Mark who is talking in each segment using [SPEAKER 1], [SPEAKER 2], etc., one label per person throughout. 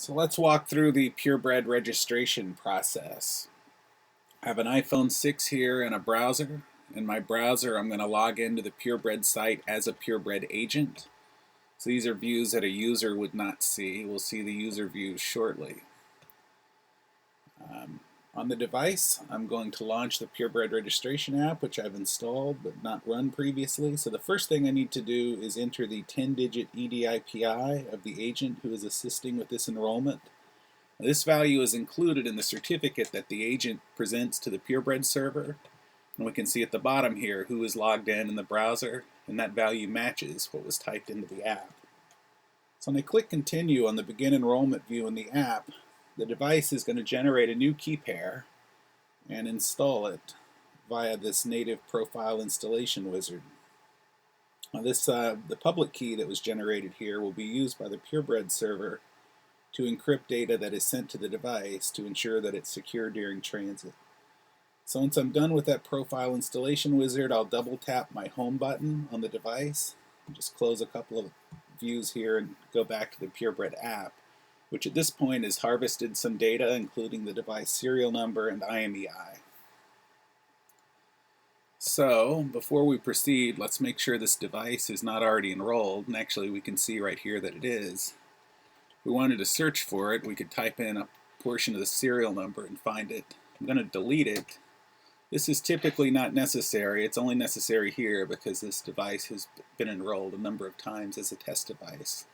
[SPEAKER 1] So let's walk through the Purebred registration process. I have an iPhone 6 here and a browser. In my browser, I'm going to log into the Purebred site as a Purebred agent. So these are views that a user would not see. We'll see the user views shortly. On the device, I'm going to launch the Purebred registration app, which I've installed but not run previously. So the first thing I need to do is enter the 10-digit EDIPI of the agent who is assisting with this enrollment. This value is included in the certificate that the agent presents to the Purebred server. And we can see at the bottom here who is logged in the browser, and that value matches what was typed into the app. So when I click Continue on the Begin Enrollment view in the app, the device is going to generate a new key pair and install it via this native profile installation wizard. Now the public key that was generated here will be used by the Purebred server to encrypt data that is sent to the device to ensure that it's secure during transit. So once I'm done with that profile installation wizard, I'll double tap my home button on the device, just close a couple of views here and go back to the Purebred app, which at this point has harvested some data, including the device serial number and IMEI. So before we proceed, let's make sure this device is not already enrolled, and actually we can see right here that it is. If we wanted to search for it, we could type in a portion of the serial number and find it. I'm going to delete it. This is typically not necessary. It's only necessary here because this device has been enrolled a number of times as a test device.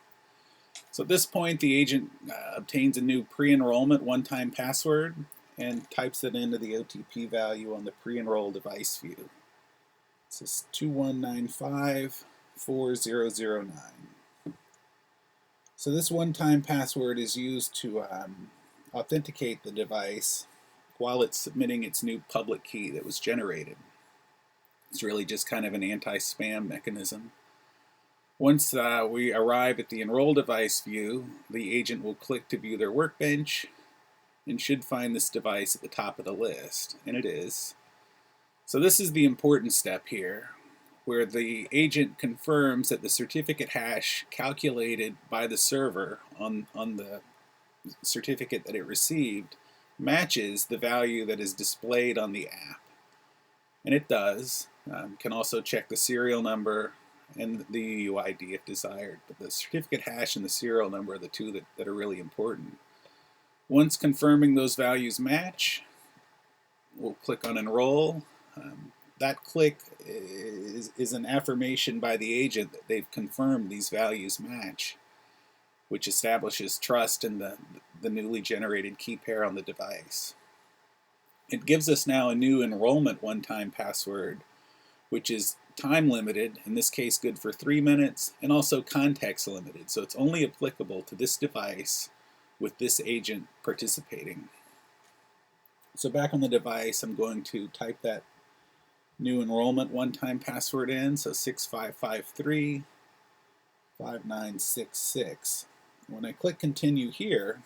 [SPEAKER 1] So at this point, the agent obtains a new pre-enrollment one-time password and types it into the OTP value on the pre-enroll device view. This is 21954009. So this one-time password is used to authenticate the device while it's submitting its new public key that was generated. It's really just kind of an anti-spam mechanism. Once we arrive at the Enroll Device view, the agent will click to view their workbench and should find this device at the top of the list, and it is. So this is the important step here, where the agent confirms that the certificate hash calculated by the server on the certificate that it received matches the value that is displayed on the app. And it does. Can also check the serial number and the UUID if desired, but the certificate hash and the serial number are the two that are really important. Once confirming those values match, we'll click on Enroll. That click is an affirmation by the agent that they've confirmed these values match, which establishes trust in the newly generated key pair on the device. It gives us now a new enrollment one-time password, which is time limited, in this case good for 3 minutes, and also context limited, so it's only applicable to this device with this agent participating. So back on the device, I'm going to type that new enrollment one-time password in, so 6553-5966. When I click Continue here,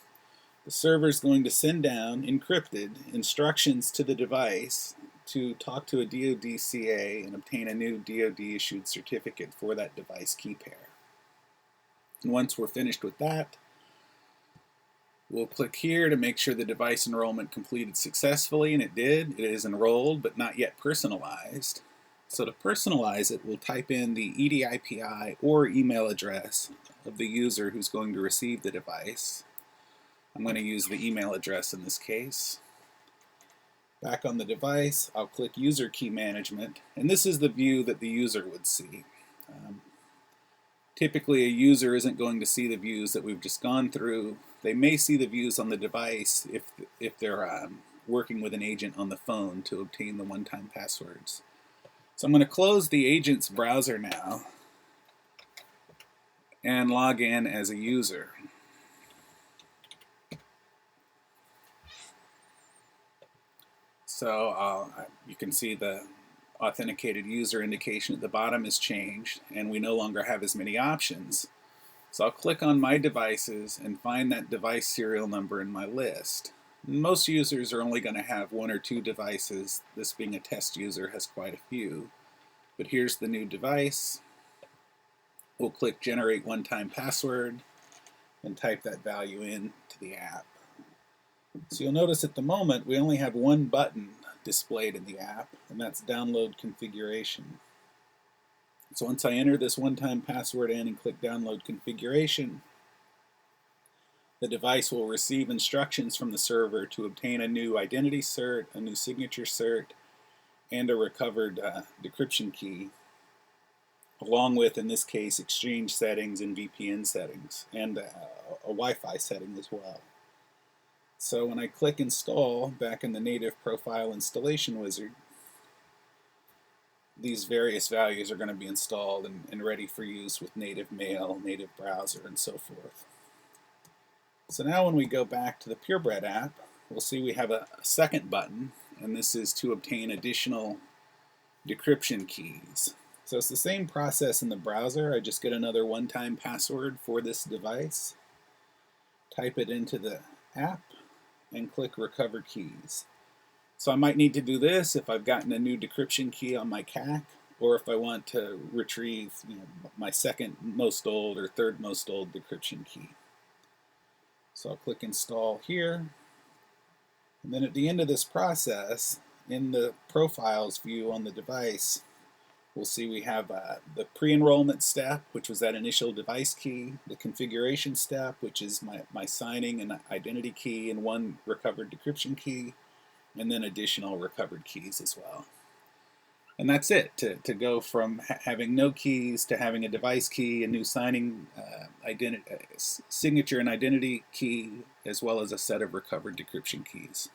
[SPEAKER 1] the server is going to send down, encrypted, instructions to the device to talk to a DoD CA and obtain a new DoD-issued certificate for that device key pair. And once we're finished with that, we'll click here to make sure the device enrollment completed successfully, and it did. It is enrolled, but not yet personalized. So to personalize it, we'll type in the EDIPI or email address of the user who's going to receive the device. I'm going to use the email address in this case. Back on the device, I'll click User Key Management, and this is the view that the user would see. Typically, a user isn't going to see the views that we've just gone through. They may see the views on the device if they're working with an agent on the phone to obtain the one-time passwords. So I'm going to close the agent's browser now and log in as a user. So you can see the authenticated user indication at the bottom has changed, and we no longer have as many options. So I'll click on My Devices and find that device serial number in my list. Most users are only going to have 1 or 2 devices. This being a test user has quite a few. But here's the new device. We'll click Generate One-Time Password and type that value in to into the app. So you'll notice at the moment we only have one button displayed in the app, and that's download configuration. So once I enter this one-time password in and click download configuration, the device will receive instructions from the server to obtain a new identity cert, a new signature cert, and a recovered decryption key, along with, in this case, Exchange settings and VPN settings, and a Wi-Fi setting as well. So when I click install back in the native profile installation wizard, these various values are going to be installed and ready for use with native mail, native browser, and so forth. So now when we go back to the Purebred app, we'll see we have a second button, and this is to obtain additional decryption keys. So it's the same process in the browser. I just get another one-time password for this device, type it into the app, and click Recover Keys. So I might need to do this if I've gotten a new decryption key on my CAC, or if I want to retrieve my second most old or third most old decryption key. So I'll click Install here. And then at the end of this process, in the Profiles view on the device, we'll see we have the pre-enrollment step, which was that initial device key, the configuration step, which is my signing and identity key and one recovered decryption key, and then additional recovered keys as well. And that's it, to go from having no keys to having a device key, a new signing signature and identity key, as well as a set of recovered decryption keys.